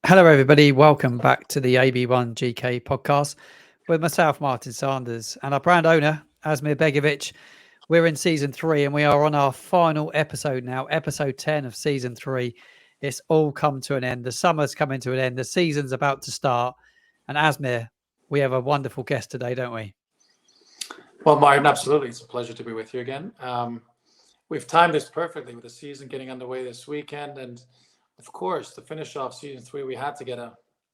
Hello, everybody. Welcome back to the AB1 GK podcast with myself, Martin Sanders, and our brand owner, Asmir Begovic. We're in season 3 and we are on our final episode now, episode 10 of season 3. It's all come to an end. The summer's coming to an end. The season's about to start. And Asmir, we have a wonderful guest today, don't we? Well, Martin, absolutely. It's a pleasure to be with you again. We've timed this perfectly with the season getting underway this weekend. And of course, to finish off season 3, we had to get an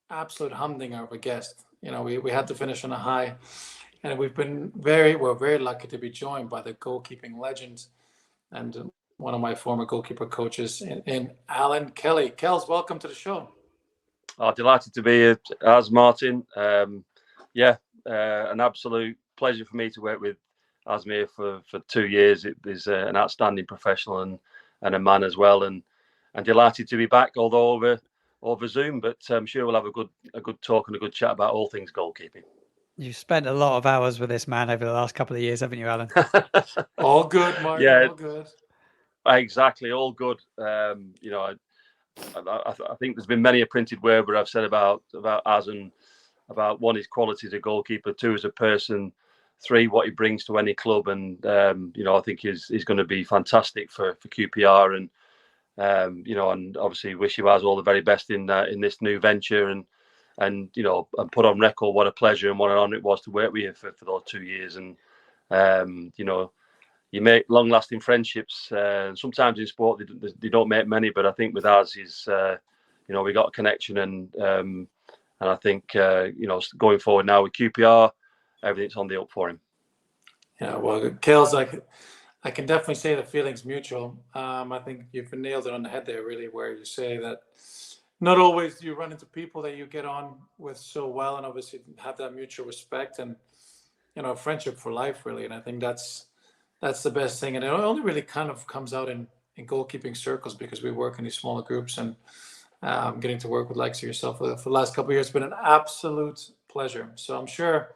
absolute humdinger of a guest. You know, we had to finish on a high. And we're very lucky to be joined by the goalkeeping legend and one of my former goalkeeper coaches in Alan Kelly. Kels, welcome to the show. Delighted to be here, as Martin. An absolute pleasure for me to work with Asmir for 2 years. It is an outstanding professional and a man as well. And delighted to be back, although over Zoom. But I'm sure we'll have a good talk and a good chat about all things goalkeeping. You've spent a lot of hours with this man over the last couple of years, haven't you, Alan? All good, Martin. Yeah, all good. Exactly, all good. I think there's been many a printed word where I've said about Az and about 1, his quality as a goalkeeper, 2, as a person, 3, what he brings to any club, and I think he's going to be fantastic for QPR, and and obviously wish you Az all the very best in this new venture, and put on record what a pleasure and what an honour it was to work with you for those 2 years, and you make long-lasting friendships. Sometimes in sport they don't make many, but I think with Az, we got a connection, and I think going forward now with QPR, everything's on the up for him. Yeah, well, Kels, I can definitely say the feeling's mutual. I think you've nailed it on the head there, really, where you say that not always do you run into people that you get on with so well, and obviously have that mutual respect and friendship for life, really. And I think that's the best thing, and it only really kind of comes out in goalkeeping circles, because we work in these smaller groups, and getting to work with likes of yourself for the last couple of years has been an absolute pleasure. So I'm sure,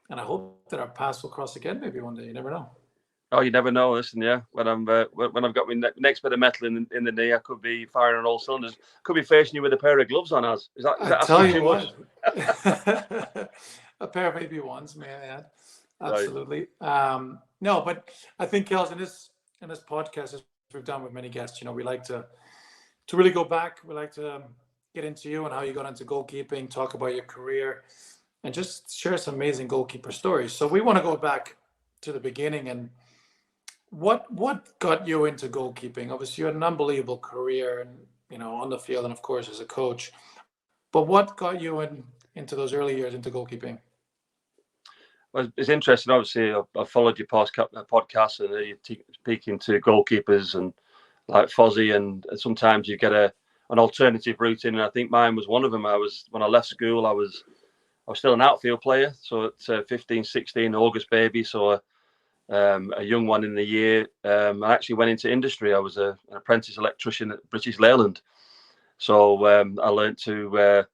and I hope that our paths will cross again maybe one day. You never know. Oh, you never know. Listen, yeah. When I've got my next bit of metal in the knee, I could be firing on all cylinders. Could be facing you with a pair of gloves on, Az. Is that asking too much? A pair of AB1s, may I add? Absolutely. Right. No, but I think, Kels, in this podcast, as we've done with many guests, we like to really go back. We like to get into you and how you got into goalkeeping, talk about your career, and just share some amazing goalkeeper stories. So we want to go back to the beginning, and what got you into goalkeeping? Obviously, you had an unbelievable career, and on the field, and of course as a coach. But what got you into those early years into goalkeeping? Well, it's interesting. Obviously, I followed your podcast, and you're speaking to goalkeepers and like Fozzie, and sometimes you get an alternative route in, and I think mine was one of them. When I left school, I was still an outfield player, so at 15, 16, August baby, so a young one in the year. I actually went into industry. I was an apprentice electrician at British Leyland, so I learned to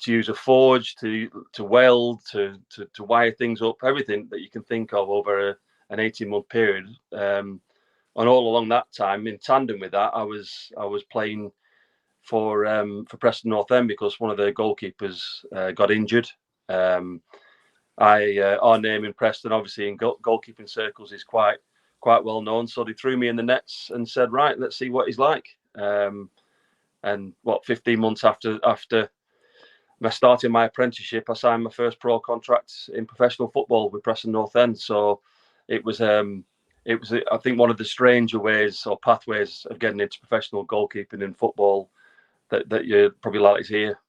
use a forge, to weld, to wire things up, everything that you can think of over an 18-month period. And all along that time, in tandem with that, I was playing for Preston North End, because one of the goalkeepers got injured. Our name in Preston, obviously in goalkeeping circles, is quite well known. So they threw me in the nets and said, right, let's see what he's like. And 15 months after starting my apprenticeship, I signed my first pro contract in professional football with Preston North End. So it was I think one of the stranger ways or pathways of getting into professional goalkeeping in football that you're probably likely to hear.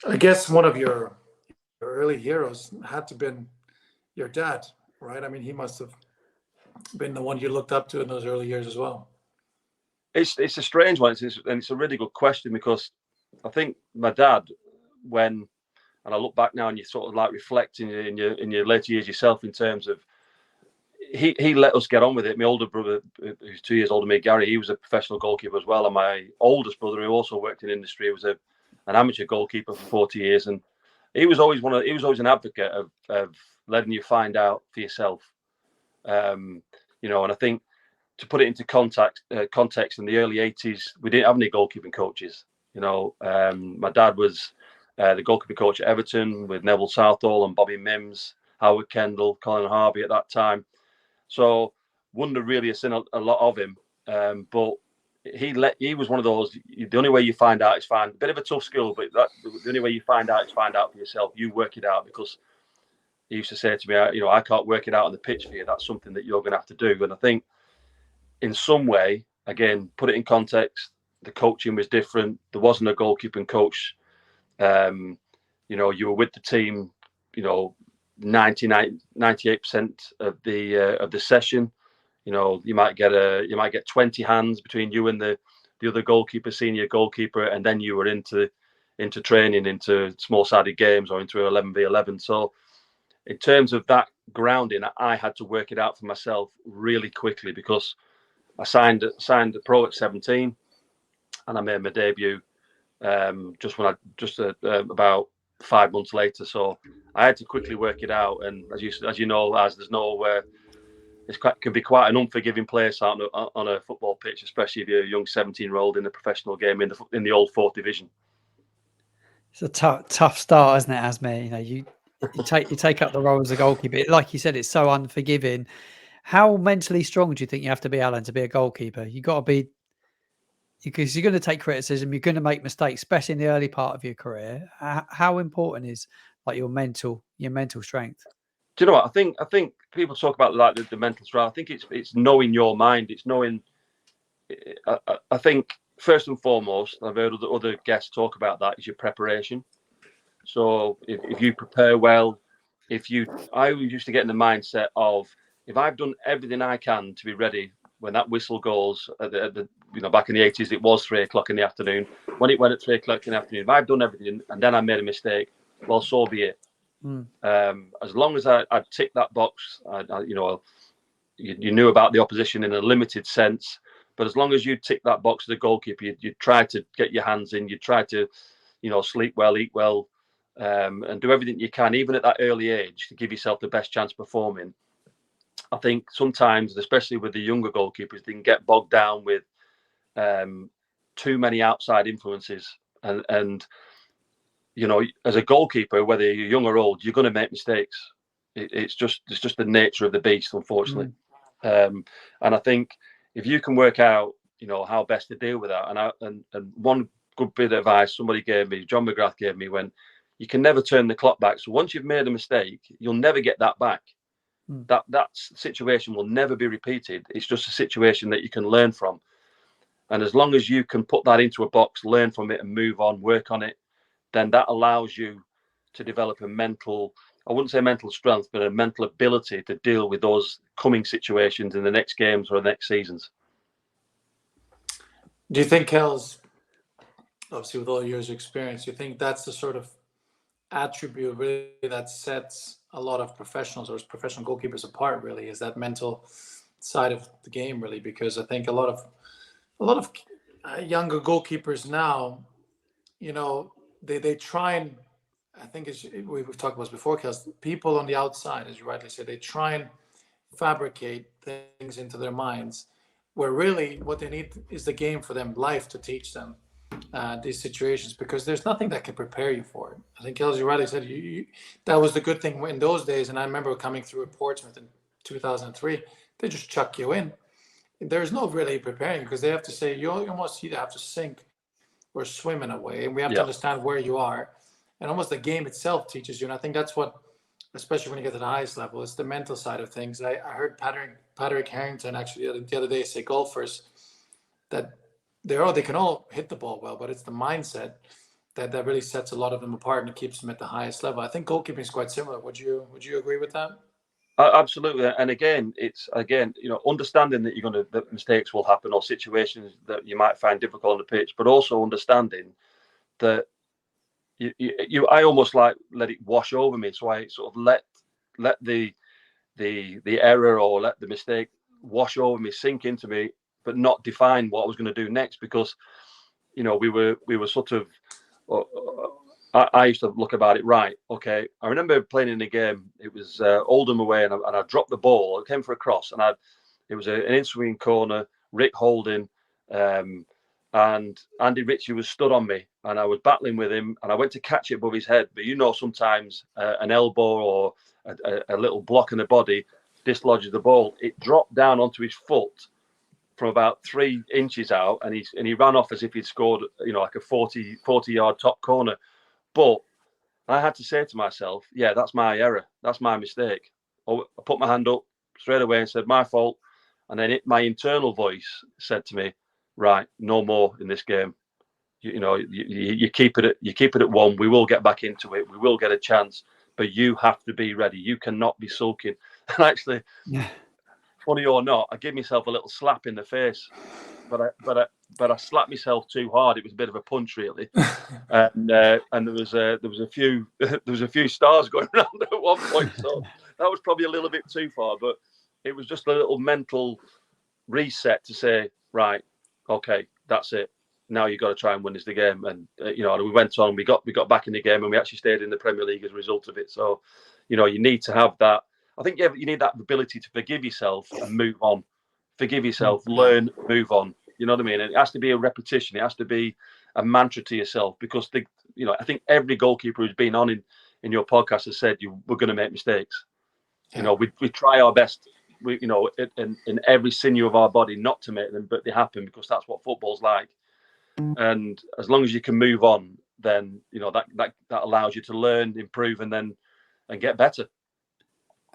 I guess one of your early heroes had to have been your dad, right? I mean, he must have been the one you looked up to in those early years as well. It's a strange one, and it's a really good question, because I think my dad, and I look back now, and you sort of like reflect in your later years yourself, in terms of he let us get on with it. My older brother, who's 2 years older than me, Gary, he was a professional goalkeeper as well, and my oldest brother, who also worked in industry, was an amateur goalkeeper for 40 years, and he was always an advocate of letting you find out for yourself. And I think to put it into context, in the early 80s, we didn't have any goalkeeping coaches. My dad was the goalkeeper coach at Everton with Neville Southall and Bobby Mims, Howard Kendall, Colin Harvey at that time. So wouldn't have really seen a lot of him. But he was one of those. The only way you find out is find a bit of a tough skill, but the only way you find out is find out for yourself. You work it out, because he used to say to me, I can't work it out on the pitch for you. That's something that you're going to have to do. And I think in some way, again, put it in context, the coaching was different. There wasn't a goalkeeping coach. You were with the team, 98% of the session. You might get 20 hands between you and the other goalkeeper, senior goalkeeper, and then you were into training, into small-sided games, or into 11v11. So in terms of that grounding, I had to work it out for myself really quickly, because I signed a pro at 17, and I made my debut about 5 months later. So I had to quickly work it out. And as you know, there's no can be quite an unforgiving place on a football pitch, especially if you're a young 17-year-old in a professional game in the old 4th division. It's a tough start, isn't it, Asmir? You take up the role as a goalkeeper. Like you said, it's so unforgiving. How mentally strong do you think you have to be, Alan, to be a goalkeeper? You got to be, because you're going to take criticism, you're going to make mistakes, especially in the early part of your career. How important is like your mental strength? Do you know what? I think people talk about like the mental strength. I think it's knowing your mind. It's knowing. I think first and foremost, I've heard other guests talk about that, is your preparation. So if you prepare well, I used to get in the mindset of, if I've done everything I can to be ready when that whistle goes, back in the 80s, it was 3:00 in the afternoon. When it went at 3:00 in the afternoon, if I've done everything and then I made a mistake, well, so be it. As long as I tick that box, you knew about the opposition in a limited sense, but as long as you tick that box as a goalkeeper, you try to get your hands in, you try to, sleep well, eat well, and do everything you can, even at that early age, to give yourself the best chance of performing. I think sometimes, especially with the younger goalkeepers, they can get bogged down with too many outside influences, and as a goalkeeper, whether you're young or old, you're going to make mistakes. It's just the nature of the beast, unfortunately. And I think if you can work out, how best to deal with that, and one good bit of advice somebody gave me, John McGrath gave me, when you can never turn the clock back. So once you've made a mistake, you'll never get that back. That situation will never be repeated. It's just a situation that you can learn from. And as long as you can put that into a box, learn from it and move on, work on it, then that allows you to develop a mental, I wouldn't say mental strength, but a mental ability to deal with those coming situations in the next games or the next seasons. Do you think, Kels, obviously with all years of experience, you think that's the sort of attribute really that sets a lot of professionals or professional goalkeepers apart, really, is that mental side of the game, really? Because I think a lot of younger goalkeepers now, they try and, I think we've talked about this before, because people on the outside, as you rightly said, they try and fabricate things into their minds, where really what they need is the game for them, life to teach them these situations, because there's nothing that can prepare you for it. I think, as you rightly said, that was the good thing in those days. And I remember coming through at Portsmouth in 2003, they just chuck you in. There's no really preparing, because they have to say, you almost either have to sink or swim in a way, and we have to understand where you are, and almost the game itself teaches you. And I think that's what, especially when you get to the highest level, it's the mental side of things. I heard Patrick Harrington actually the other day say, golfers, that they can all hit the ball well, but it's the mindset that really sets a lot of them apart and keeps them at the highest level. I think goalkeeping is quite similar. Would you agree with that? Absolutely. And again, it's understanding that that mistakes will happen, or situations that you might find difficult on the pitch, but also understanding that I almost like let it wash over me. So I sort of let the error or let the mistake wash over me, sink into me, but not define what I was going to do next, because we were sort of I used to look about it, right, okay, I remember playing in a game, it was Oldham away, and I dropped the ball, it came for a cross, and It was an in-swing corner, Rick Holding, and Andy Ritchie was stood on me, and I was battling with him, and I went to catch it above his head. But sometimes an elbow or a little block in the body dislodges the ball. It dropped down onto his foot from about 3 inches out, and he ran off as if he'd scored, like a 40-yard top corner. But I had to say to myself, yeah, that's my error. That's my mistake. I put my hand up straight away and said, my fault. And then my internal voice said to me, right, no more in this game. You keep it at 1. We will get back into it. We will get a chance, but you have to be ready. You cannot be sulking. And actually, funny or not, I gave myself a little slap in the face, but I slapped myself too hard. It was a bit of a punch, really, and there was a few stars going around at one point. So that was probably a little bit too far, but it was just a little mental reset to say, right, okay, that's it. Now you've got to try and win this the game. And we went on. We got back in the game, and we actually stayed in the Premier League as a result of it. So, you need to have that. I think you need that ability to forgive yourself and move on. Forgive yourself, learn, move on. You know what I mean? And it has to be a repetition. It has to be a mantra to yourself, because I think every goalkeeper who's been on in your podcast has said we're going to make mistakes. Yeah. We try our best. In every sinew of our body not to make them, but they happen, because that's what football's like. And as long as you can move on, then that allows you to learn, improve, and get better.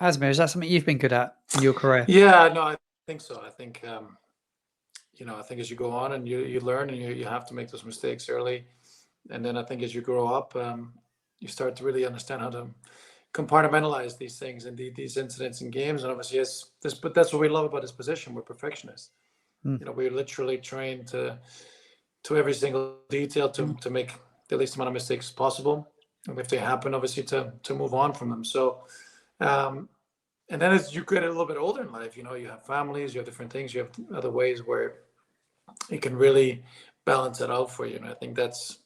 Asmir, is that something you've been good at in your career? Yeah, no, I think so. I think I think as you go on and you learn, and you have to make those mistakes early, and then I think as you grow up, you start to really understand how to compartmentalize these things and these incidents in games. And obviously, but that's what we love about this position. We're perfectionists. We're literally trained to every single detail to make the least amount of mistakes possible, and if they happen, obviously to move on from them. So, and then as you get a little bit older in life, you have families, you have different things, you have other ways where it can really balance it out for you. And I think that's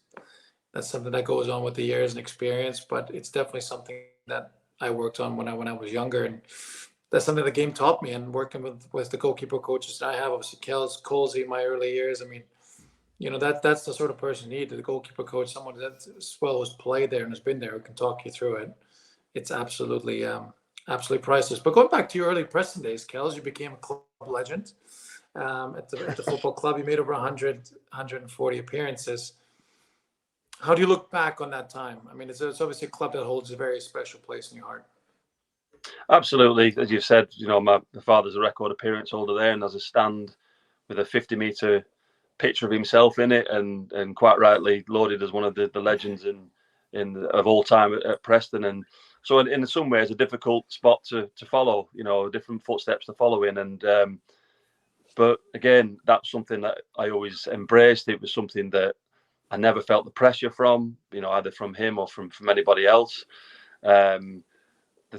something that goes on with the years and experience, but it's definitely something that I worked on when I was younger, and that's something the game taught me. And working with the goalkeeper coaches that I have, obviously Colsey in my early years, I mean, that's the sort of person you need, the goalkeeper coach, someone that as well has played there and has been there, who can talk you through it. It's absolutely priceless. But going back to your early Preston days, Kels, you became a club legend at the football club. You made over 140 appearances. How do you look back on that time? I mean, it's obviously a club that holds a very special place in your heart. Absolutely. As you've said, my father's a record appearance holder there, and there's a stand with a 50-metre picture of himself in it, and quite rightly lauded as one of the legends of all time at Preston. And so in some ways a difficult spot to follow, different footsteps to follow in. And but again, that's something that I always embraced. It was something that I never felt the pressure from, either from him or from anybody else. The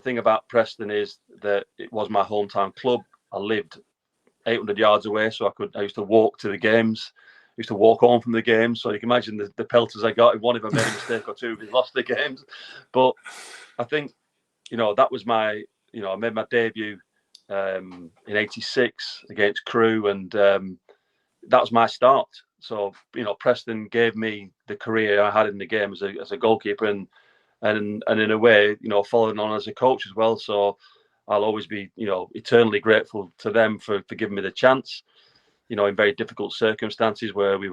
thing about Preston is that it was my hometown club. I lived 800 yards away, so I used to walk to the games. I used to walk home from the games. So you can imagine the pelters I got if I made a mistake or two if we lost the games. But I think, that was I made my debut in '86 against Crewe, and that was my start. So, Preston gave me the career I had in the game as a goalkeeper, and in a way, following on as a coach as well. So I'll always be, eternally grateful to them for giving me the chance, in very difficult circumstances where we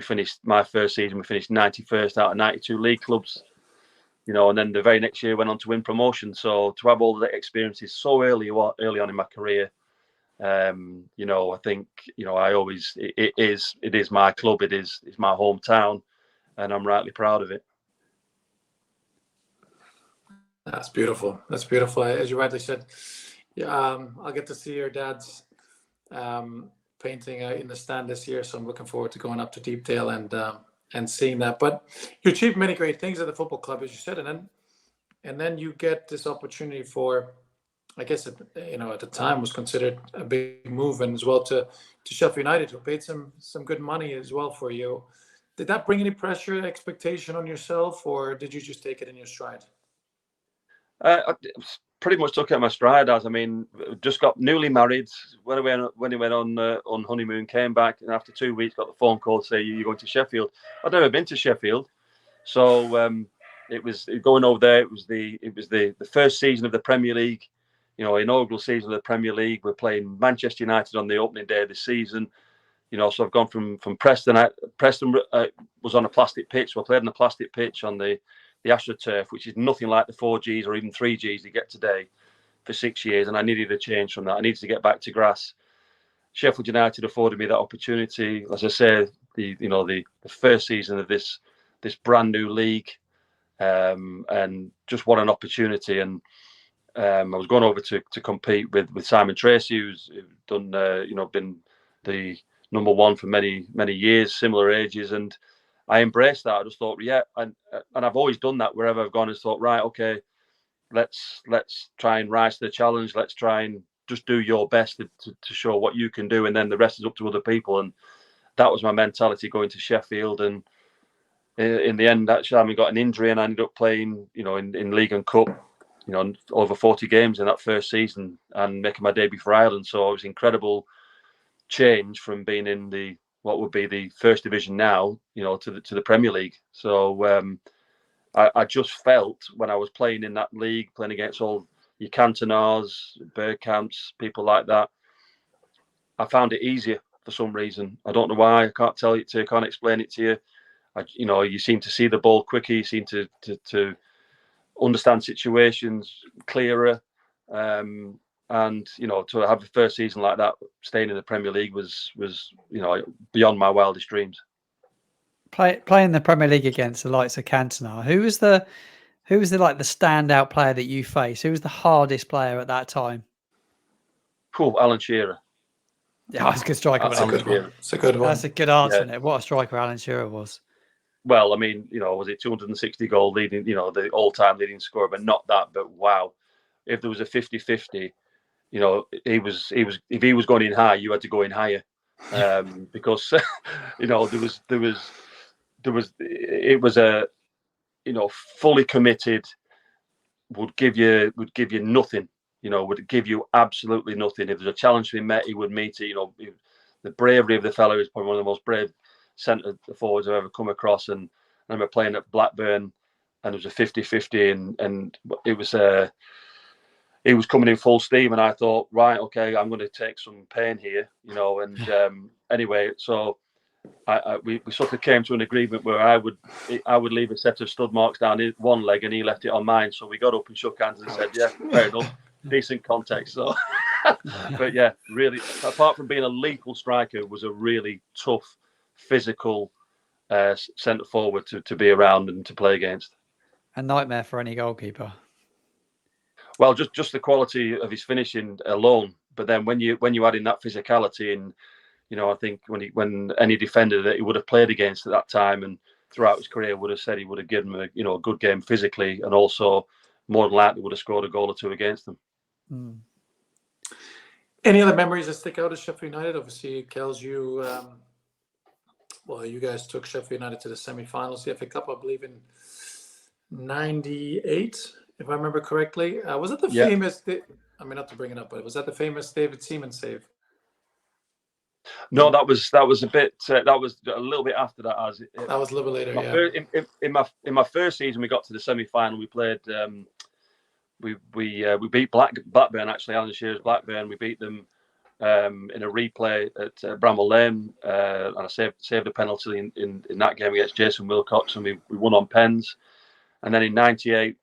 finished my first season, we finished 91st out of 92 league clubs, and then the very next year went on to win promotion. So to have all the experiences so early on in my career, I think, I always, it is my club. It's my hometown, and I'm rightly proud of it. That's beautiful. That's beautiful. As you rightly said, I'll get to see your dad's painting in the stand this year, so I'm looking forward to going up to Deepdale and seeing that. But you achieved many great things at the football club, as you said, and then you get this opportunity for, I guess at the time was considered a big move, and as well to Sheffield United, who paid some good money as well for you. Did that bring any pressure, expectation on yourself, or did you just take it in your stride? pretty much took it in my stride. As I mean, just got newly married when he went on honeymoon, came back, and after 2 weeks got the phone call to say you're going to Sheffield. I'd never been to Sheffield, so it was going over there. It was the first season of the Premier League, inaugural season of the Premier League. We're playing Manchester United on the opening day of the season. So I've gone from Preston. Preston was on a plastic pitch. We played on a plastic pitch on the AstroTurf, which is nothing like the 4Gs or even 3Gs you get today, for 6 years, and I needed a change from that. I needed to get back to grass. Sheffield United afforded me that opportunity. As I say, the first season of this brand new league, and just what an opportunity. And I was going over to compete with Simon Tracy, who's done been the number one for many years, similar ages, and I embraced that. I just thought, yeah, and I've always done that wherever I've gone. And thought, right, okay, let's try and rise to the challenge. Let's try and just do your best to show what you can do, and then the rest is up to other people. And that was my mentality going to Sheffield. And in the end, actually, I got an injury, and I ended up playing, in League and Cup, over 40 games in that first season, and making my debut for Ireland. So it was incredible change from being in what would be the first division now, to the Premier League. So I just felt when I was playing in that league, playing against all your Cantonars, Bergkamps, people like that, I found it easier for some reason. I don't know why. I can't tell you. I can't explain it to you. You seem to see the ball quicker. You seem to understand situations clearer. And to have the first season like that, staying in the Premier League was beyond my wildest dreams. Playing the Premier League against the likes of Cantona, who was the like the standout player that you faced? Who was the hardest player at that time? Cool, Alan Shearer. Yeah, that's a good striker. That's a good one. It's a good one. That's a good answer, isn't it? What a striker Alan Shearer was. Well, I mean, was it 260 goal leading, the all-time leading scorer, but not that. But wow, if there was a 50-50, he was if he was going in high, you had to go in higher, because it was a fully committed, would give you nothing, would give you absolutely nothing. If there's a challenge to be met, he would meet it. The bravery of the fellow is probably one of the most brave centre forwards I've ever come across. And I remember playing at Blackburn, and it was a 50-50, and it was he was coming in full steam, and I thought, right, okay, I'm going to take some pain here, and anyway, so we sort of came to an agreement where I would leave a set of stud marks down his one leg, and he left it on mine. So we got up and shook hands and said, yeah, fair enough, decent context. So, but yeah, really, apart from being a lethal striker, was a really tough, physical centre forward to be around and to play against. A nightmare for any goalkeeper. Well, just the quality of his finishing alone, but then when you add in that physicality, and I think when any defender that he would have played against at that time and throughout his career would have said he would have given him a good game physically, and also more than likely would have scored a goal or two against them. Mm. Any other memories that stick out of Sheffield United? Obviously, Kels, you guys took Sheffield United to the semi-finals, the FA Cup, I believe, in '98. If I remember correctly. Was it the famous, not to bring it up, but was that the famous David Seaman save? No, that was a bit. That was a little bit after that. That was a little bit later. In my first season, we got to the semi-final. We played. We beat Blackburn, actually. Alan Shearer's Blackburn. We beat them in a replay at Bramall Lane, and I saved a penalty in that game against Jason Wilcox, and we won on pens. And then in '98.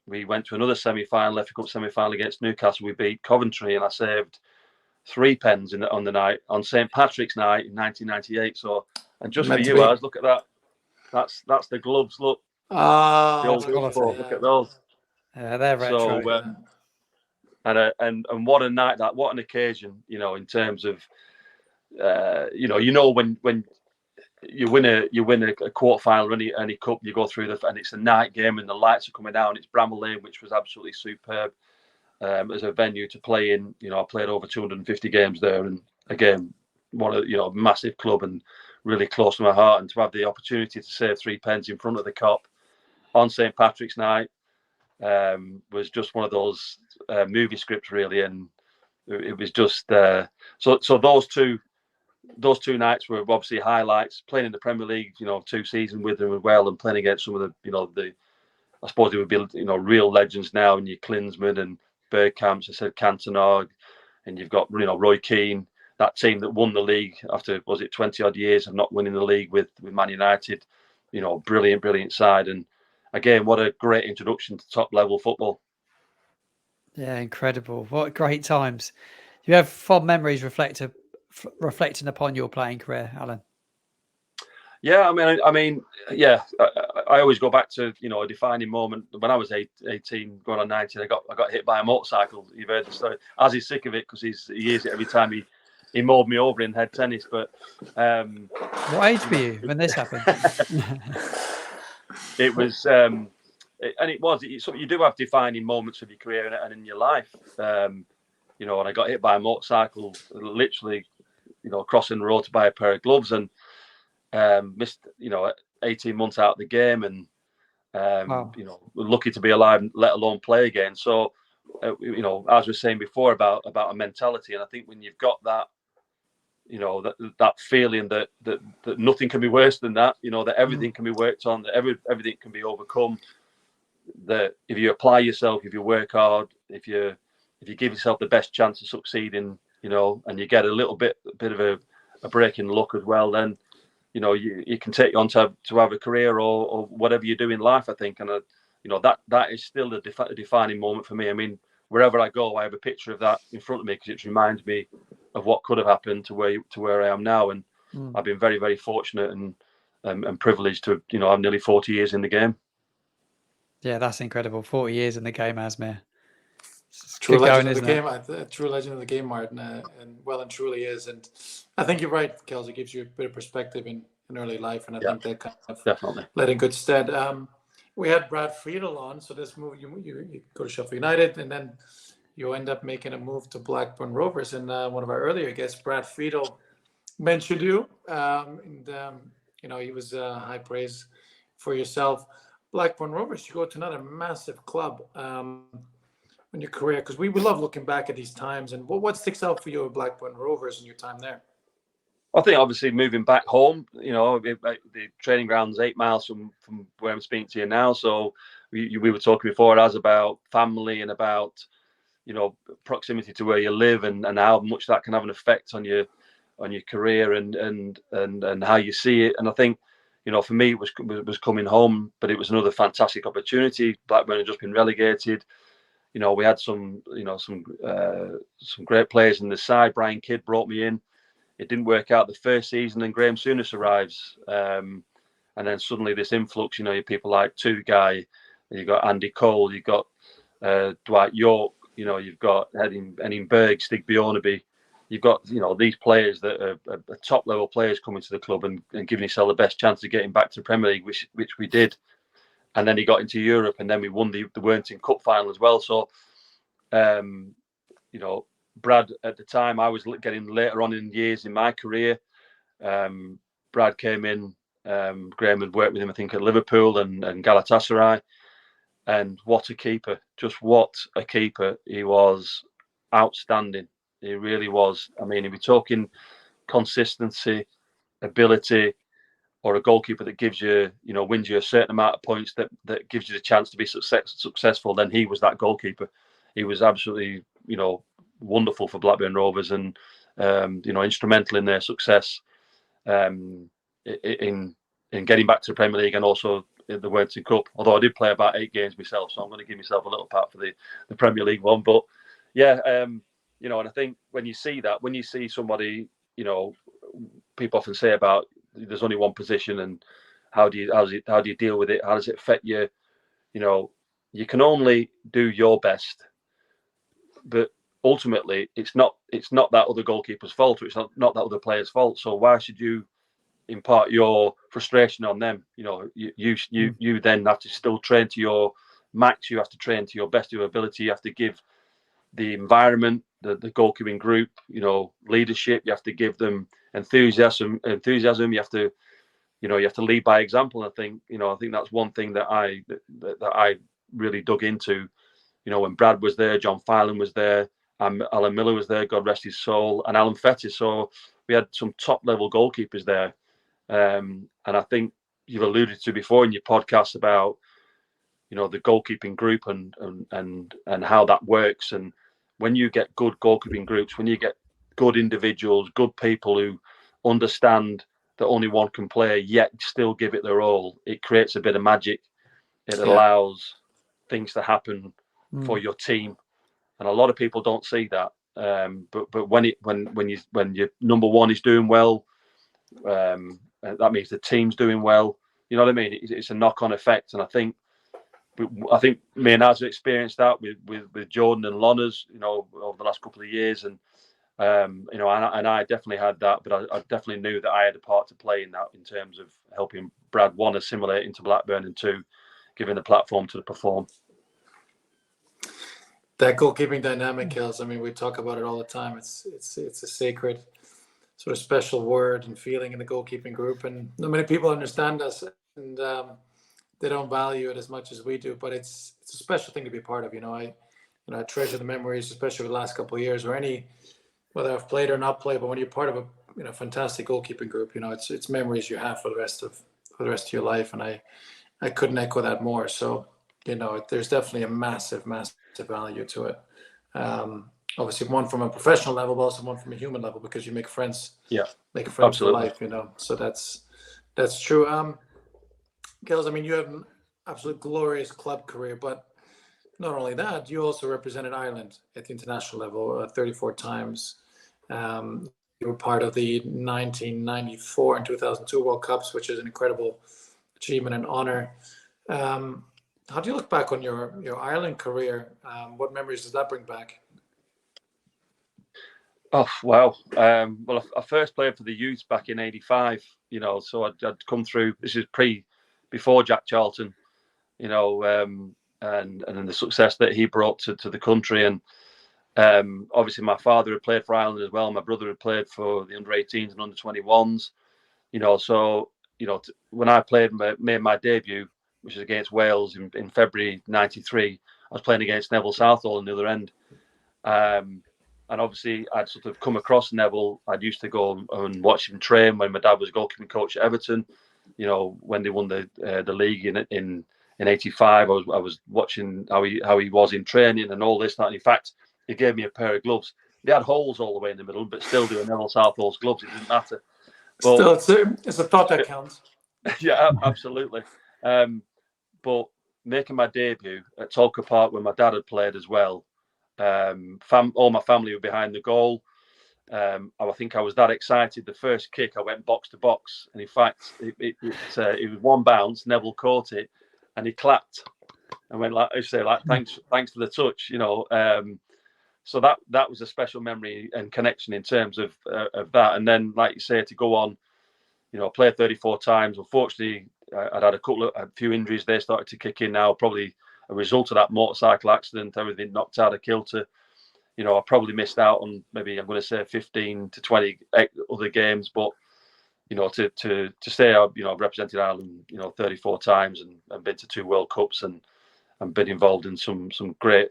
We went to another semi-final, FA Cup semi-final against Newcastle. We beat Coventry, and I saved 3 pens on the night, on St. Patrick's night in 1998. So, and just for you, guys, look at that. That's the gloves. Look, the old gloves. Look at those. Yeah, they're retro. So, and what a night that! What an occasion! In terms of, when you win a quarter final, any cup, you go through and it's a night game and the lights are coming down. It's Bramall Lane, which was absolutely superb as a venue to play in. I played over 250 games there, and again, one of massive club and really close to my heart. And to have the opportunity to save 3 pens in front of the Kop on St. Patrick's night was just one of those movie scripts really, and it was just so those two nights were obviously highlights. Playing in the Premier League, 2 seasons with them as well, and playing against some of the I suppose it would be real legends now, and your Klinsmann and Bergkamps, I said Cantona, and you've got Roy Keane, that team that won the league after, was it 20 odd years of not winning the league with Man United, brilliant side. And again, what a great introduction to top level football. Yeah, incredible. What great times. You have fond memories reflecting upon your playing career, Alan? Yeah, I mean, yeah. I always go back to a defining moment when I was 18, going on 19. I got hit by a motorcycle. You've heard the story. As he's sick of it because he hears it every time he mowed me over in head tennis. But what age were you when this happened? It was, and it was. You do have defining moments of your career and in your life. And I got hit by a motorcycle, literally, crossing the road to buy a pair of gloves, and missed 18 months out of the game, and Wow. lucky to be alive, let alone play again. So as we were saying before about a mentality, and I think when you've got that, that feeling that nothing can be worse than that, that everything can be worked on, that everything can be overcome, that if you apply yourself, if you work hard, if you give yourself the best chance of succeeding, and you get a little bit of a break in luck as well, then you can take you on to have a career or whatever you do in life, I think. And that is still a defining moment for me. I mean, wherever I go, I have a picture of that in front of me because it reminds me of what could have happened to where I am now. And I've been very, very fortunate and privileged to have nearly 40 years in the game. Yeah, that's incredible. 40 years in the game, Asmir. True legend of the game, true legend of the game, Martin, and well and truly is. And I think you're right, Kels. It gives you a bit of perspective in early life, and I think that kind of definitely led in good stead. We had Brad Friedel on, so this move you go to Sheffield United, and then you end up making a move to Blackburn Rovers. And one of our earlier guests, Brad Friedel, mentioned you, and he was high praise for yourself. Blackburn Rovers, you go to another massive club. In your career, because we love looking back at these times, and what sticks out for you at Blackburn Rovers in your time there? I think obviously moving back home, the training ground's 8 miles from where I'm speaking to you now. So we were talking before as about family and about proximity to where you live and how much that can have an effect on your career and how you see it. And I think for me it was coming home, but it was another fantastic opportunity. Blackburn had just been relegated. We had some great players in the side. Brian Kidd brought me in. It didn't work out the first season, and Graham Souness arrives, and then suddenly this influx. You people like Guy, you've got Andy Cole, you've got Dwight York, you've got Henning Berg, Stig Bjornaby. You've got these players that are top level players coming to the club and giving yourself the best chance of getting back to the Premier League, which we did. And then he got into Europe, and then we won the Wernington Cup final as well. So, Brad at the time, I was getting later on in years in my career. Brad came in. Graham had worked with him, I think, at Liverpool and Galatasaray. And what a keeper! Just what a keeper! He was outstanding. He really was. I mean, if we're talking consistency, ability, or a goalkeeper that gives you, wins you a certain amount of points that gives you the chance to be successful, then he was that goalkeeper. He was absolutely, wonderful for Blackburn Rovers and, instrumental in their success in getting back to the Premier League and also in the Wernington Cup. Although I did play about 8 games myself, so I'm going to give myself a little pat for the Premier League one. But yeah, and I think when you see somebody, people often say about there's only one position and how do you deal with it? How does it affect you? You can only do your best, but ultimately it's not that other goalkeeper's fault, or it's not that other player's fault. So why should you impart your frustration on them? You then have to still train to your max. You have to train to your best of your ability. You have to give the environment, the goalkeeping group, leadership. You have to give them enthusiasm. You have to, lead by example. And I think that's one thing that I really dug into when Brad was there, John Filan was there, and Alan Miller was there, God rest his soul, and Alan Fettis. So we had some top level goalkeepers there. And I think you've alluded to before in your podcast about, the goalkeeping group and how that works. And when you get good goalkeeping groups, when you get good individuals, good people who understand that only one can play, yet still give it their all, it creates a bit of magic. It allows things to happen for your team, and a lot of people don't see that. But when your number one is doing well, that means the team's doing well. You know what I mean? It's a knock-on effect, and I think me and Az have experienced that with Jordan and Lonners, over the last couple of years, and and I definitely had that, but I definitely knew that I had a part to play in that, in terms of helping Brad, one, assimilate into Blackburn, and two, giving the platform to perform. That goalkeeping dynamic, Kills. I mean, we talk about it all the time. It's a sacred sort of special word and feeling in the goalkeeping group, and not many people understand us, and they don't value it as much as we do. But it's a special thing to be a part of. I treasure the memories, especially the last couple of years, or whether I've played or not played. But when you're part of a fantastic goalkeeping group, it's memories you have for the rest of your life, and I couldn't echo that more. So there's definitely a massive value to it. Obviously, one from a professional level, but also one from a human level, because you make friends. Yeah, make friends absolutely. for life. So that's true. Gilles, I mean, you have an absolute glorious club career, but not only that, you also represented Ireland at the international level 34 times. You were part of the 1994 and 2002 World Cups, which is an incredible achievement and honor. How do you look back on your Ireland career? What memories does that bring back? Oh, wow. Well, I first played for the youth back in '85, so I'd come through. This is before Jack Charlton, and then the success that he brought to the country. And obviously my father had played for Ireland as well. My brother had played for the under-18s and under-21s, so, when I made my debut, which is against Wales in February '93, I was playing against Neville Southall on the other end. And obviously I'd sort of come across Neville. I'd used to go and watch him train when my dad was goalkeeping coach at Everton. When they won the league in '85, I was watching how he was in training and all this. And in fact, he gave me a pair of gloves. They had holes all the way in the middle, but still, they were Neville Southall's gloves. It didn't matter. But, still, it's a thought that counts. Yeah, absolutely. But making my debut at Tolka Park, where my dad had played as well, all my family were behind the goal. I think I was that excited. The first kick, I went box to box, and in fact, it was one bounce. Neville caught it, and he clapped and went thanks for the touch, So that was a special memory and connection in terms of that. And then, like you say, to go on, play 34 times. Unfortunately, I'd had a few injuries. They started to kick in now, probably a result of that motorcycle accident. Everything knocked out of kilter. I probably missed out on maybe, I'm going to say, 15 to 20 other games. But to say I've represented Ireland 34 times and been to 2 World Cups and been involved in some great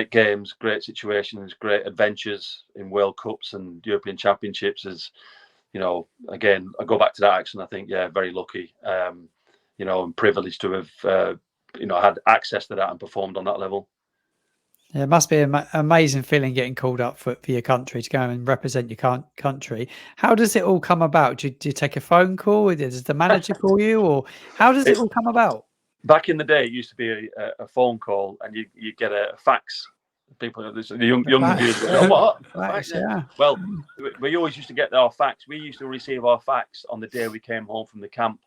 games, great situations, great adventures in World Cups and European Championships is, again, I go back to that action. I think, very lucky, and privileged to have, had access to that and performed on that level. Yeah, it must be an amazing feeling getting called up for your country to go and represent your country. How does it all come about? Do you take a phone call? Does the manager call you, or how does it all come about? Back in the day, it used to be a phone call, and you get a fax. People, the young viewers, what? Fax, yeah. Well, we always used to get our fax. We used to receive our fax on the day we came home from the camp.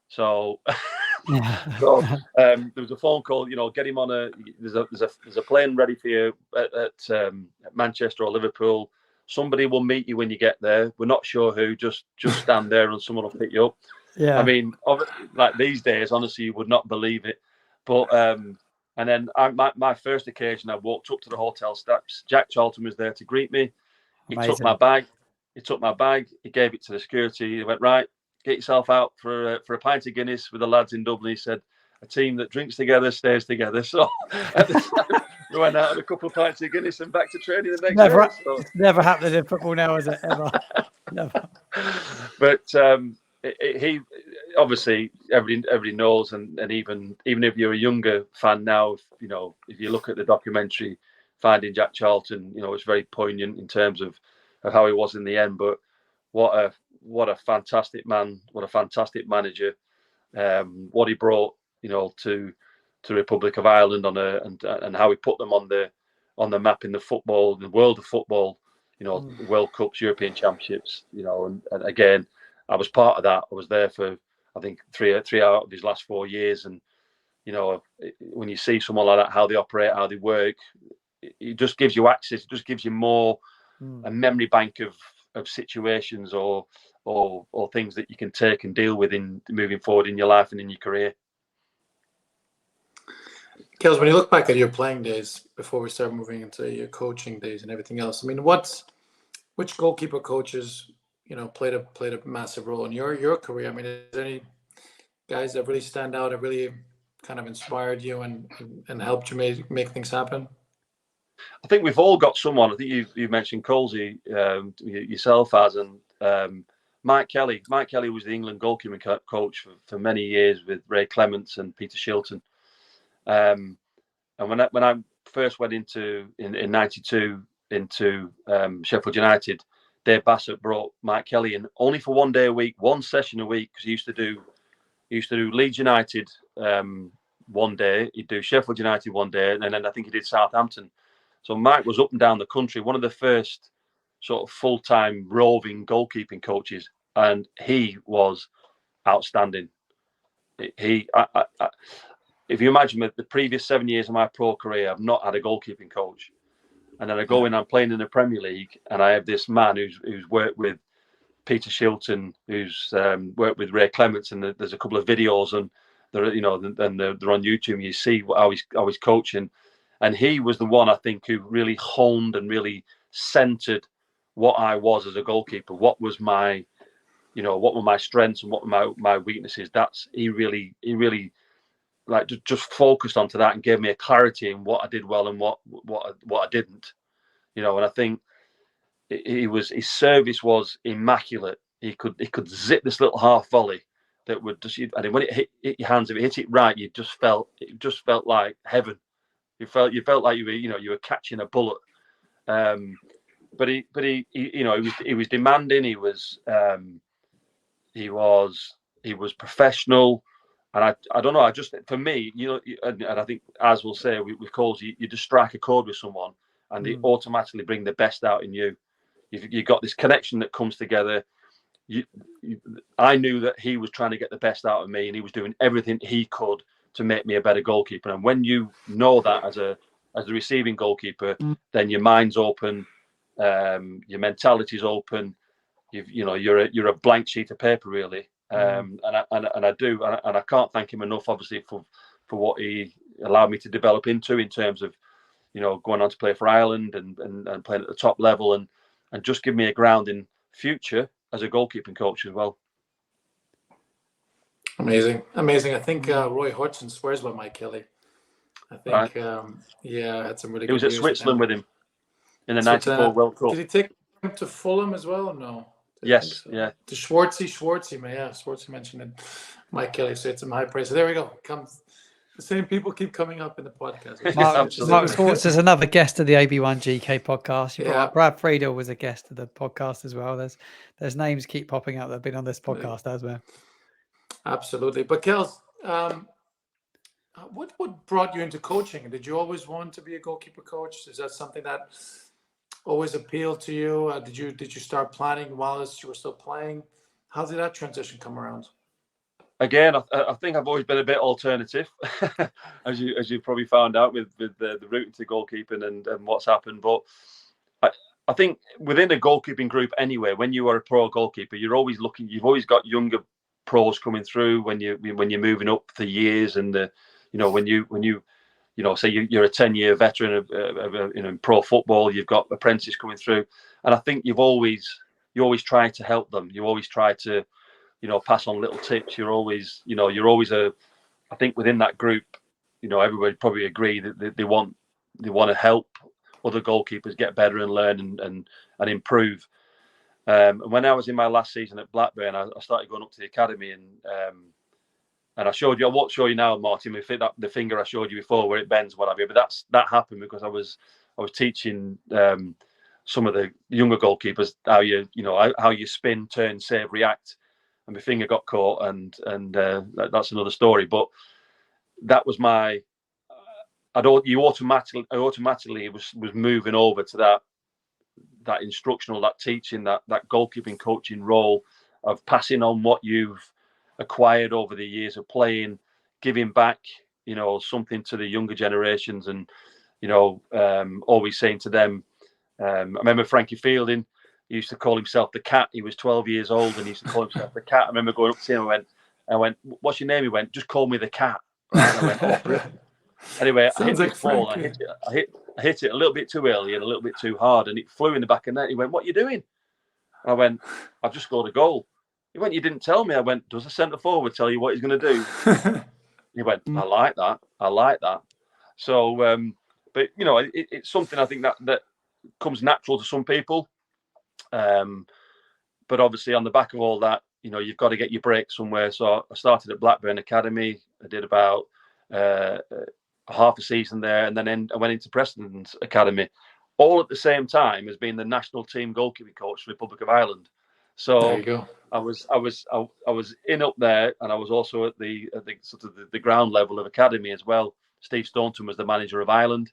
So, there was a phone call. Get him on there's a plane ready for you at Manchester or Liverpool. Somebody will meet you when you get there. We're not sure who. Just stand there and someone will pick you up. Yeah. I mean, like these days, honestly, you would not believe it. But and then my first occasion, I walked up to the hotel steps. Jack Charlton was there to greet me. He took my bag. He gave it to the security. He went, right, get yourself out for a pint of Guinness with the lads in Dublin. He said, a team that drinks together, stays together. So at the time, we went out on a couple of pints of Guinness and back to training the next day. So. It's never happened in football now, is it? Ever? Never. But he obviously everybody knows, and even if you're a younger fan now, if you look at the documentary Finding Jack Charlton, it's very poignant in terms of how he was in the end. But what a fantastic man, what a fantastic manager, what he brought to Republic of Ireland and how he put them on the map in the world of football. World Cups, European Championships, and again, I was part of that. I was there for, I think, three out of his last 4 years. And, when you see someone like that, how they operate, how they work, it just gives you access. It just gives you more a memory bank of situations or things that you can take and deal with in moving forward in your life and in your career. Kels, when you look back at your playing days before we start moving into your coaching days and everything else, I mean, which goalkeeper coaches, played a massive role in your career? I mean, is there any guys that really stand out, that really kind of inspired you and helped you make things happen? I think we've all got someone. I think you mentioned Colsey yourself, and Mike Kelly. Mike Kelly was the England goalkeeping coach for many years with Ray Clements and Peter Shilton. And when I first went in '92 into Sheffield United, Dave Bassett brought Mike Kelly in only for 1 day a week, one session a week, because he used to do Leeds United 1 day, he'd do Sheffield United 1 day, and then I think he did Southampton. So Mike was up and down the country, one of the first sort of full-time roving goalkeeping coaches, and he was outstanding. If you imagine the previous 7 years of my pro career, I've not had a goalkeeping coach. And then I go in, I'm playing in the Premier League, and I have this man who's worked with Peter Shilton, who's worked with Ray Clements, and there's a couple of videos, and they're on YouTube. You see how he's coaching, and he was the one, I think, who really honed and really centered what I was as a goalkeeper. What was my, what were my strengths and what were my weaknesses? He really like just focused onto that and gave me a clarity in what I did well and what I didn't, and I think his service was immaculate. He could zip this little half volley that would just, and when it hit your hands, if it hit it right, it just felt like heaven. You felt like you were catching a bullet. But he was demanding. He was professional. And I don't know. I just, for me, and I think, as we'll say with calls, you just strike a chord with someone, and they automatically bring the best out in you. You've got this connection that comes together. I knew that he was trying to get the best out of me, and he was doing everything he could to make me a better goalkeeper. And when you know that as a receiving goalkeeper, then your mind's open, your mentality's open. You're a blank sheet of paper, really. And I can't thank him enough, obviously, for what he allowed me to develop into in terms of, going on to play for Ireland and playing at the top level, and just give me a ground in future as a goalkeeping coach as well. Amazing. I think Roy Hodgson swears by Mike Kelly. I think, I had some really good years. He was at Switzerland with him in the '94 World Cup. Did he take him to Fulham as well, or no? Yes, so. yeah. To Schwartzy mentioned it. Mike Kelly, so it's some high praise. So there we go. The same people keep coming up in the podcast. Mark Schwartz is another guest of the AB1 GK podcast. Brad Friedel was a guest of the podcast as well. There's names keep popping up that have been on this podcast as well. Absolutely. But Kels, what brought you into coaching? Did you always want to be a goalkeeper coach? Is that something that always appealed to you? Did you start planning while you were still playing? How did that transition come around? Again, I think I've always been a bit alternative, as you probably found out with the route into goalkeeping and what's happened. But I think within a goalkeeping group anyway, when you are a pro goalkeeper, you're always looking. You've always got younger pros coming through when you're moving up the years, and when you say you're a 10-year veteran of pro football, you've got apprentices coming through, and I think you always try to help them. You always try to pass on little tips. You're always a I think within that group, everybody probably agree that they want to help other goalkeepers get better and learn and improve. And when I was in my last season at Blackburn, I started going up to the academy, and I showed you. I won't show you now, Martin. If the finger I showed you before, where it bends, what have you. But that happened because I was teaching some of the younger goalkeepers how you spin, turn, save, react, and my finger got caught, and that's another story. But that was my. I automatically was moving over to that instructional, that teaching, that goalkeeping coaching role of passing on what you've acquired over the years of playing, giving back, something to the younger generations, and always saying to them. I remember Frankie Fielding. He used to call himself the Cat. He was 12 years old, and he used to call himself the Cat. I remember going up to him. I went, "What's your name?" He went, "Just call me the Cat." Right? And I went, "Oh, brilliant." Anyway, I hit this ball. I hit it a little bit too early and a little bit too hard, and it flew in the back of the net. He went, "What are you doing?" I went, "I've just scored a goal." He went, "You didn't tell me." I went, "Does the centre forward tell you what he's going to do?" He went, "I like that. I like that." So, but it's something I think that comes natural to some people. But obviously, on the back of all that, you've got to get your break somewhere. So I started at Blackburn Academy. I did about half a season there, and then I went into Preston's Academy, all at the same time as being the national team goalkeeping coach for the Republic of Ireland. So there you go. I was in up there, and I was also at the sort of the ground level of academy as well. Steve Staunton was the manager of Ireland.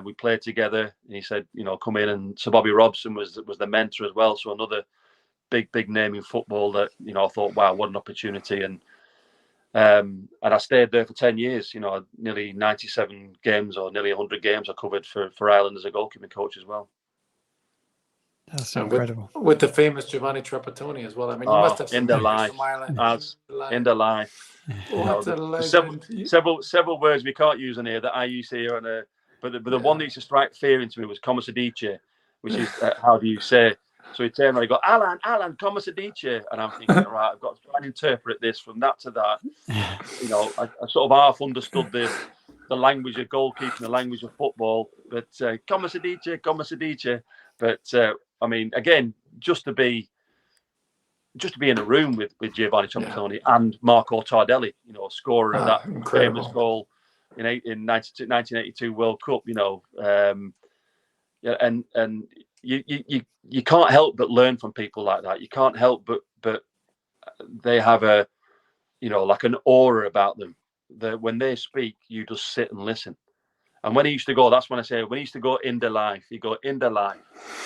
We played together, and he said, come in, and Sir Bobby Robson was the mentor as well. So another big name in football that I thought, wow, what an opportunity. And I stayed there for 10 years. Nearly 97 games or nearly 100 games I covered for Ireland as a goalkeeping coach as well. That's incredible. With the famous Giovanni Trapattoni as well. I mean, you must have in the life. In the life. What a legend. Several words we can't use on here that I use here but the one that used to strike fear into me was Come Sedice, which is how do you say? So he turned around, he go, Alan, Come Sedice, and I'm thinking, right, I've got to try and interpret this from that to that. I sort of half understood the language of goalkeeping, the language of football, but Come Sedice. But I mean, again, just to be in a room with Giovanni Trapattoni and Marco Tardelli, scorer of that incredible. famous goal in 1982 World Cup, and you can't help but learn from people like that. You can't help but they have like an aura about them that when they speak, you just sit and listen. And when he used to go, that's when I say, when he used to go in the life, he go in the life,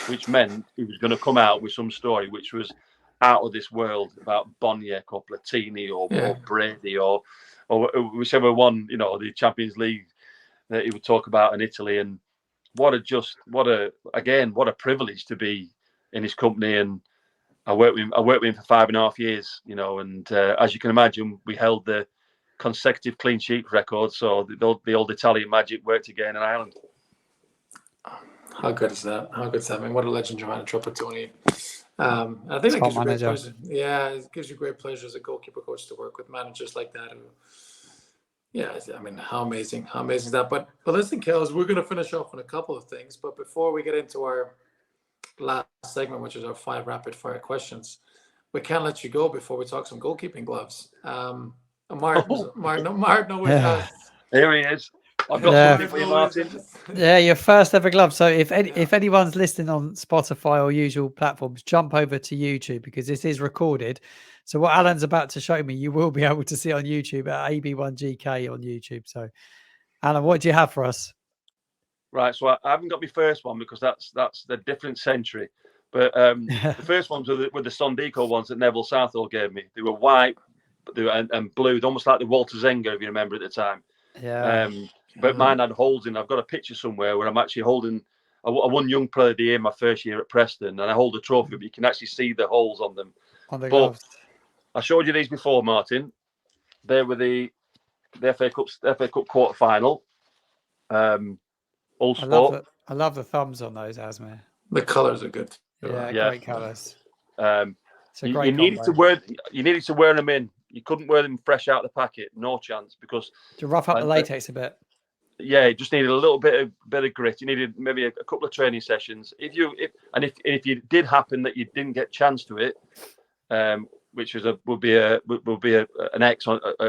which meant he was going to come out with some story which was out of this world about Boniek or Platini or Brady or whichever one, the Champions League that he would talk about in Italy. And what a privilege to be in his company. And I worked with him for 5.5 years, and as you can imagine, we held the consecutive clean sheet record, so the old Italian magic worked again in Ireland. How good is that? I mean, what a legend, Giovanni Trapattoni. I think it gives you great pleasure. Yeah, it gives you great pleasure as a goalkeeper coach to work with managers like that. I mean, how amazing is that? But listen, Kels, we're going to finish off on a couple of things. But before we get into our last segment, which is our 5 rapid fire questions, we can't let you go before we talk some goalkeeping gloves. Martin always has. Here he is. I've got something for you, Martin. Yeah, your first ever glove. So if anyone's listening on Spotify or usual platforms, jump over to YouTube because this is recorded. So what Alan's about to show me, you will be able to see on YouTube at AB1GK on YouTube. So, Alan, what do you have for us? Right, so I haven't got my first one because that's the different century. But the first ones were the Sondico ones that Neville Southall gave me. They were white and blue, almost like the Walter Zenga, if you remember at the time. Yeah. But mine had holes in. I've got a picture somewhere where I'm actually holding. I won Young Player of the Year my first year at Preston, and I hold a trophy, but you can actually see the holes on them. On the gloves. I showed you these before, Martin. They were the FA Cup quarter final. All sport. I love the thumbs on those, Asmir. The colours are good. Yeah, great colours. You needed to wear them in You couldn't wear them fresh out of the packet, no chance, because to rough up the latex a bit. Yeah, it just needed a little bit of grit. You needed maybe a couple of training sessions. If you did happen that you didn't get chance to it, which would be an X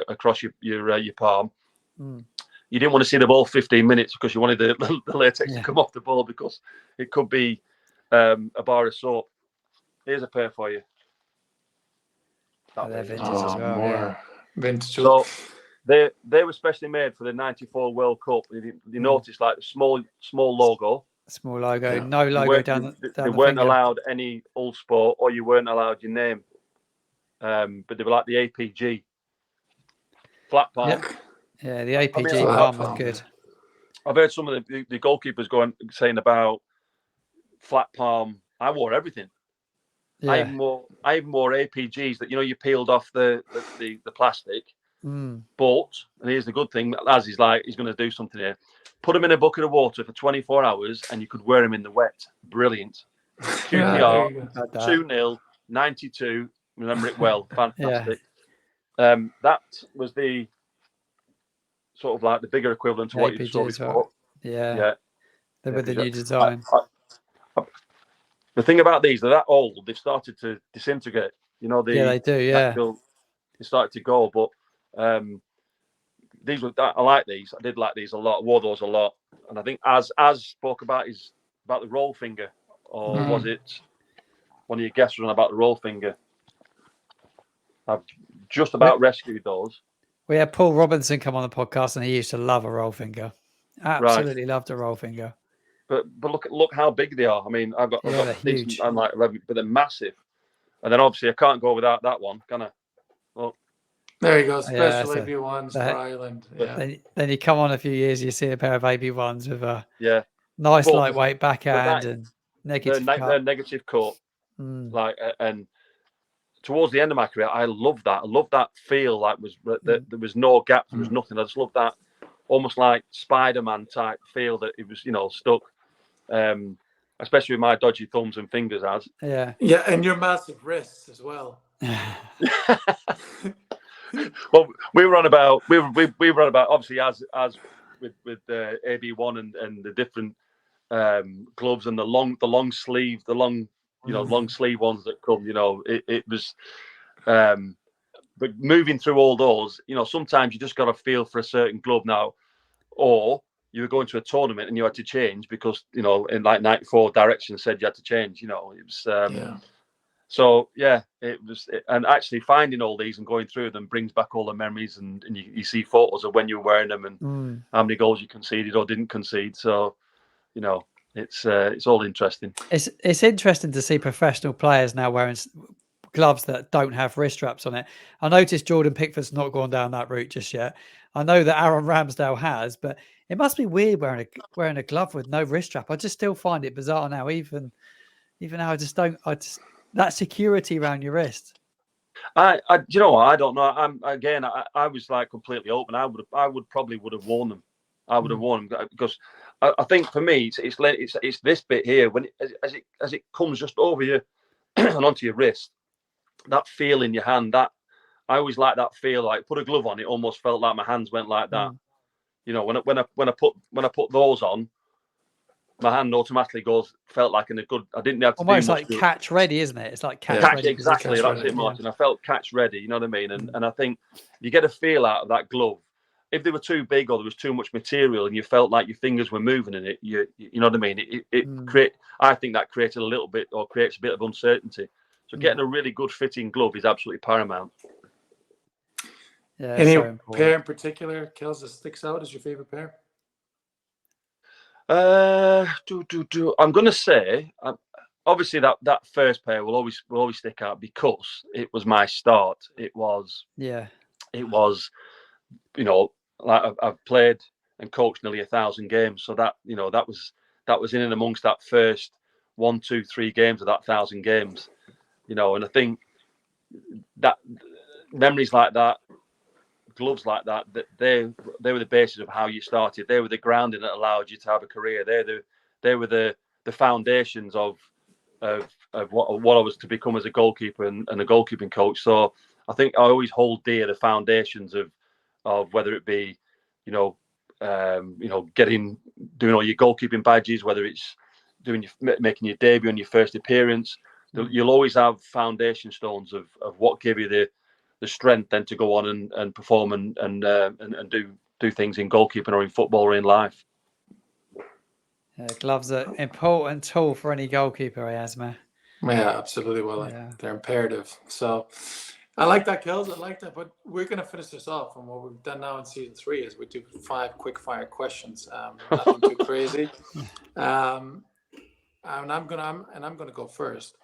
across your palm. You didn't want to see the ball 15 minutes because you wanted the latex to come off the ball, because it could be a bar of soap. Here's a pair for you. They're vintage as well. Vintage. So they were specially made for the '94 World Cup. You notice like the small logo. Small logo, no logo down They the weren't finger. allowed any Ulsport, or you weren't allowed your name. But they were like the APG. Flat palm. Yeah, the APG palm was good. I've heard some of the goalkeepers saying about flat palm. I wore everything. Yeah. I even wore APGs that you peeled off the plastic. But, and here's the good thing, as he's going to do something here. Put them in a bucket of water for 24 hours, and you could wear them in the wet. Brilliant. QPR 2-0 92. Remember it well. Fantastic. That was the sort of like the bigger equivalent to what you saw before. Well. Yeah. They were the new design. The thing about these, they're that old, they've started to disintegrate. They do. Yeah. They started to go, but these were. I like these. I did like these a lot. I wore those a lot, and I think as spoke about the roll finger, or was it one of your guests on about the roll finger? I've just about rescued those. We had Paul Robinson come on the podcast, and he used to love a roll finger. Absolutely loved a roll finger. But look how big they are. I mean, I've got huge. I'm like 11, but they're massive. And then obviously I can't go without that one, can I? Well, there you go. Special AB1s for Ireland. Yeah. Then you come on a few years, you see a pair of AB1s with a nice lightweight backhand and negative cut. They're negative cut. And towards the end of my career, I loved that. I loved that feel. Like there was no gaps. There was nothing. I just loved that, almost like Spider-Man type feel that it was, stuck. Especially with my dodgy thumbs and fingers, yeah, and your massive wrists as well. Well, we were on about obviously as with AB1 and the different gloves and the long sleeve, long sleeve ones that come. It was. But moving through all those, sometimes you just got to feel for a certain glove now, or you were going to a tournament and you had to change because, in like '94, direction said you had to change. It was. So it was, and actually finding all these and going through them brings back all the memories, and you see photos of when you were wearing them and how many goals you conceded or didn't concede. So, it's all interesting. It's interesting to see professional players now wearing gloves that don't have wrist straps on it. I noticed Jordan Pickford's not gone down that route just yet. I know that Aaron Ramsdale has, but it must be weird wearing a glove with no wrist strap. I just still find it bizarre now, even now. That security around your wrist. I you know what? I don't know. I was like completely open. I would probably have worn them. I would have worn them because I think for me it's this bit here when as it comes just over you and onto your wrist. That feel in your hand, that I always like that feel. Like put a glove on, it almost felt like my hands went like that. When I put those on, my hand automatically felt like in a good. I didn't have to almost do much like catch ready, isn't it? It's like catch ready. Exactly, that's it, Martin. I felt catch ready. You know what I mean? And I think you get a feel out of that glove. If they were too big or there was too much material and you felt like your fingers were moving in it, you know what I mean? I think that creates a bit of uncertainty. So getting a really good fitting glove is absolutely paramount. Yeah. Any pair in particular, Kels, that sticks out as your favorite pair? I'm going to say, obviously that first pair will always stick out because it was my start. It was, like I've played and coached nearly 1,000 games. So that was in and amongst that first 1, 2, 3 games of that 1,000 games. And I think that memories like that, gloves like that they were the basis of how you started. They were the grounding that allowed you to have a career. They were the foundations of what I was to become as a goalkeeper and a goalkeeping coach. So I think I always hold dear the foundations of whether it be, doing all your goalkeeping badges, whether it's making your debut on your first appearance. You'll always have foundation stones of what give you the strength then to go on and perform and do things in goalkeeping or in football or in life. Gloves are important tool for any goalkeeper, Asmir. Yeah, absolutely. Well, they're imperative. So I like that, Kels. I like that. But we're going to finish this off. And what we've done now in season 3 is we do 5 quick fire questions. Nothing too crazy. And I'm gonna go first.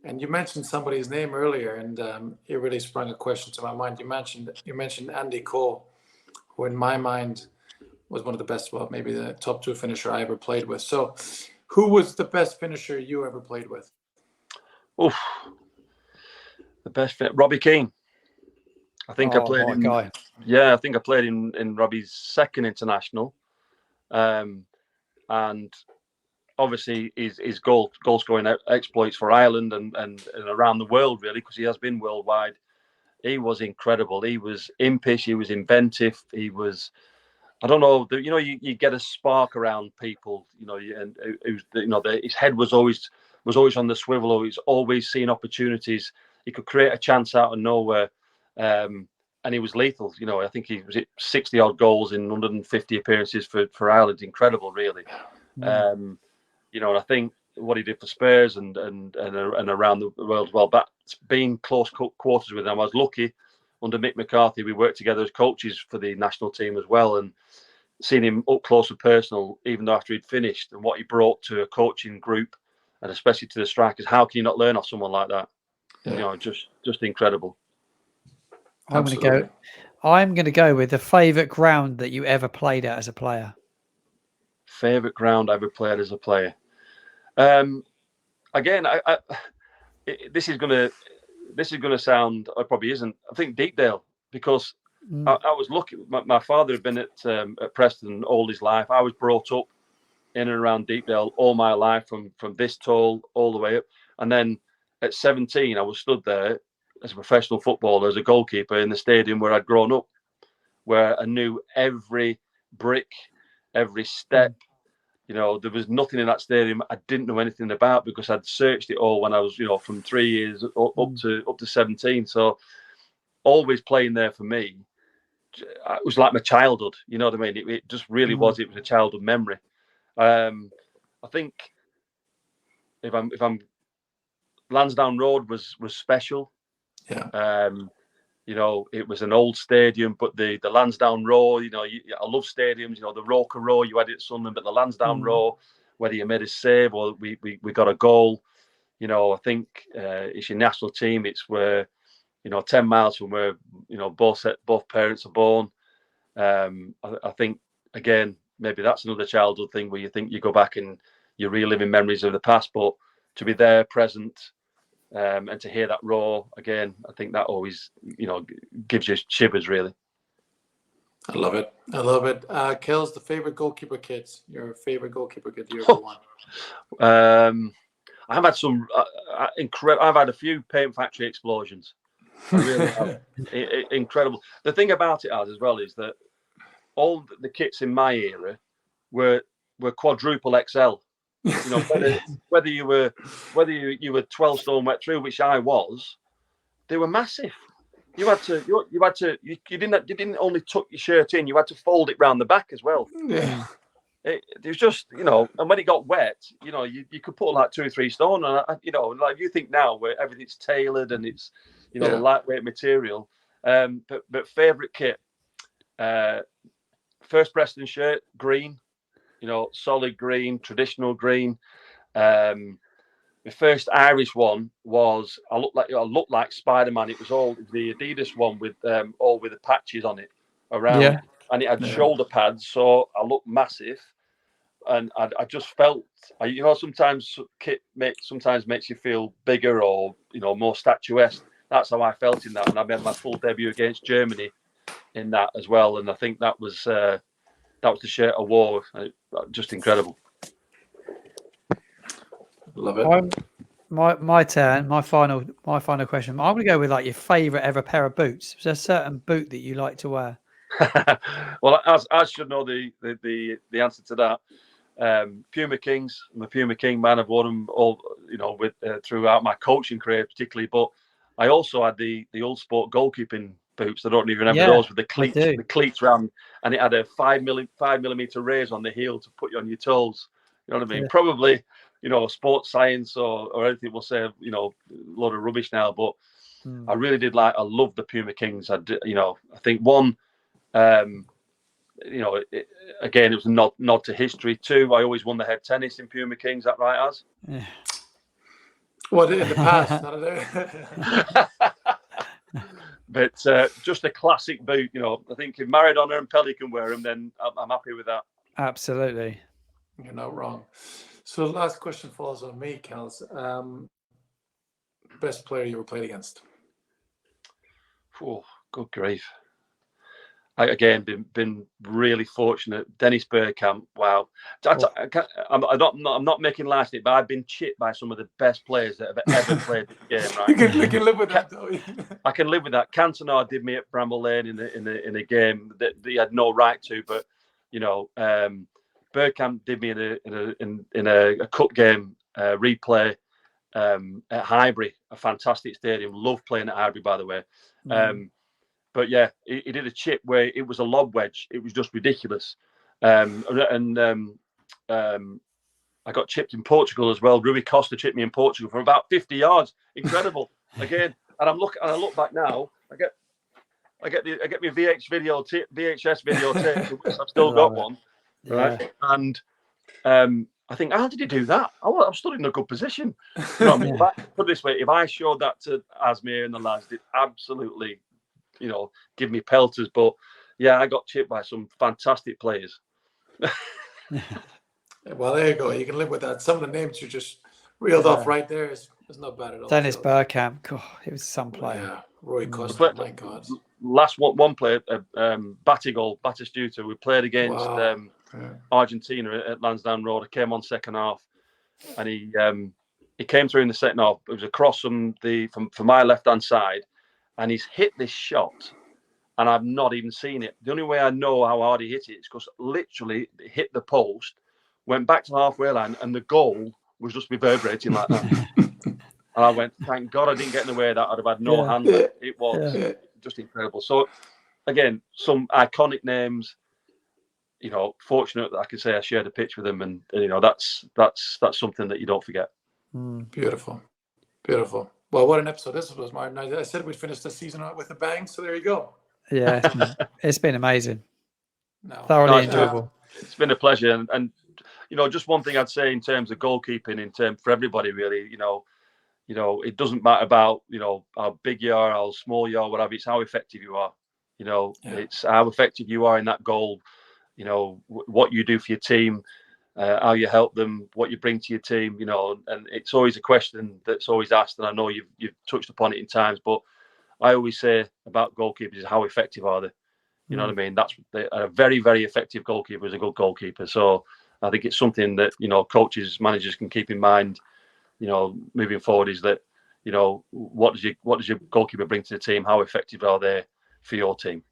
And you mentioned somebody's name earlier, and it really sprung a question to my mind. You mentioned Andy Cole, who in my mind was one of the best, well, maybe the top 2 finisher I ever played with. So, who was the best finisher you ever played with? Oof, the best fit, Robbie Keane. I think I played in. Guy. Yeah, I think I played in Robbie's second international, and obviously his goal scoring exploits for Ireland and around the world, really, because he has been worldwide. He was incredible. He was impish. He was inventive. He was, I don't know, you get a spark around people, and his head was always on the swivel. He's always seeing opportunities. He could create a chance out of nowhere, and he was lethal. I think he was 60 odd goals in 150 appearances for Ireland. Incredible, really. And I think what he did for Spurs and around the world as well. But being close quarters with him, I was lucky. Under Mick McCarthy, we worked together as coaches for the national team as well, and seeing him up close and personal, even though after he'd finished, and what he brought to a coaching group, and especially to the strikers. How can you not learn off someone like that? Yeah. Just incredible. I'm going to go with the favourite ground that you ever played at as a player. Favourite ground I ever played as a player. Again, this is gonna sound. It probably isn't. I think Deepdale, because I was lucky. My father had been at Preston all his life. I was brought up in and around Deepdale all my life, from this tall all the way up. And then at 17, I was stood there as a professional footballer, as a goalkeeper in the stadium where I'd grown up, where I knew every brick, every step. There was nothing in that stadium I didn't know anything about, because I'd searched it all when I was, from 3 years up to 17. So always playing there for me, it was like my childhood. You know what I mean? It just really was. It was a childhood memory. I think if I'm Lansdowne Road was special. Yeah. It was an old stadium, but the Lansdowne Row, I love stadiums. The Roker Row, you had it at Sunderland, but the Lansdowne Row, whether you made a save or we got a goal, I think it's your national team. It's where, 10 miles from where, both parents are born. I think, again, maybe that's another childhood thing where you think you go back and you're reliving memories of the past, but to be there, present, and to hear that roar again, I think that always, gives you shivers, really. I love it. Kels, the favorite goalkeeper kits. Your favorite goalkeeper kit you ever won? I've had some incredible. I've had a few paint factory explosions. I really have. Incredible. The thing about it as well is that all the kits in my era were quadruple XL. Whether you were 12 stone wet through, which I was, they were massive. You didn't only tuck your shirt in, you had to fold it round the back as well. Yeah. It was just, and when it got wet, you could put like 2 or 3 stone on it, like you think now where everything's tailored and it's, the lightweight material. But favourite kit, first Preston shirt, green, solid green, traditional green. The first Irish one was I looked like Spider-Man. It was all the Adidas one with all with the patches on it around, and it had shoulder pads, so I looked massive. And I just felt, sometimes kit sometimes makes you feel bigger or more statuesque. That's how I felt in that, and I made my full debut against Germany in that as well. And I think that was the shirt I wore. Just incredible. Love it. My turn. My final question. I'm going to go with like your favourite ever pair of boots. Is there a certain boot that you like to wear? Well, I should know the answer to that. Puma Kings. I'm a Puma King man. I've worn them all, with throughout my coaching career, particularly. But I also had the old sport goalkeeping boots. I don't even remember those with the cleats round, and it had a 5 millimeter raise on the heel to put you on your toes. You know what I mean? Yeah. Probably, sports science or anything will say, a lot of rubbish now. But I really did I love the Puma Kings. I think one. Again, it was a nod to history. Two, I always won the head tennis in Puma Kings. That right, Az? Yeah. What in the past? Not there. But just a classic boot. I think if Maradona and Pelé can wear them, then I'm happy with that. Absolutely. You're not wrong. So the last question falls on me, Kels. Best player you ever played against? Oh, good grief. Again, been really fortunate. Dennis Bergkamp, wow. I'm not making light of it, but I've been chipped by some of the best players that have ever played the game. Right? You can live with that, though. I can live with that. Cantona did me at Bramall Lane in a game that he had no right to, but Bergkamp did me in a cup game replay at Highbury, a fantastic stadium. Love playing at Highbury, by the way. But yeah, he did a chip where it was a lob wedge. It was just ridiculous. I got chipped in Portugal as well. Rui Costa chipped me in Portugal from about 50 yards. Incredible. Again, and I look back now. I get my VHS video tape, which I've still got one. Right, Yeah. and I think, how did he do that? I'm stood in a good position. Put it this way: if I showed that to Asmir and the lads, they'd absolutely, give me pelters. But yeah, I got chipped by some fantastic players. Well, there you go. You can live with that. Some of the names you just reeled off right there is not bad at all. Dennis Bergkamp, God, he was some player. Yeah, Roy Costa, my God. Last one player, Batistuta. We played against Argentina at Lansdowne Road. I came on second half, and he came through in the second half. It was across from my left hand side, and he's hit this shot, and I've not even seen it. The only way I know how hard he hit it is because literally it hit the post, went back to halfway line, and the goal was just reverberating like that. And I went, thank God I didn't get in the way of that. I'd have had no hand. It was just incredible. So again, some iconic names. Fortunate that I can say I shared a pitch with them, and that's something that you don't forget. Beautiful. Well, what an episode this was, Martin. I said we'd finish the season out with a bang, so there you go. Yeah, it's been amazing. Thoroughly enjoyable. It's been a pleasure, and just one thing I'd say in terms of goalkeeping, for everybody really, it doesn't matter about how big you are, how small you are, whatever. It's how effective you are. It's how effective you are in that goal. What you do for your team. How you help them, what you bring to your team, and it's always a question that's always asked, and I know you've touched upon it in times, but I always say about goalkeepers is how effective are they? You know what I mean? That's a very, very effective goalkeeper is a good goalkeeper. So I think it's something that coaches, managers can keep in mind, moving forward, is that what does your goalkeeper bring to the team? How effective are they for your team?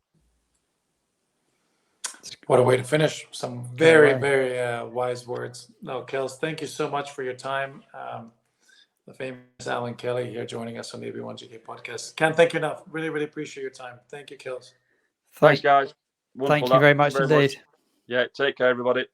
What a way to finish. Some very, very wise words. No, Kels, thank you so much for your time. The famous Alan Kelly here joining us on the AB1GK podcast. Can't thank you enough. Really, really appreciate your time. Thank you, Kels. Thanks, guys. Wonderful. Thank you very much indeed. Yeah, take care, everybody.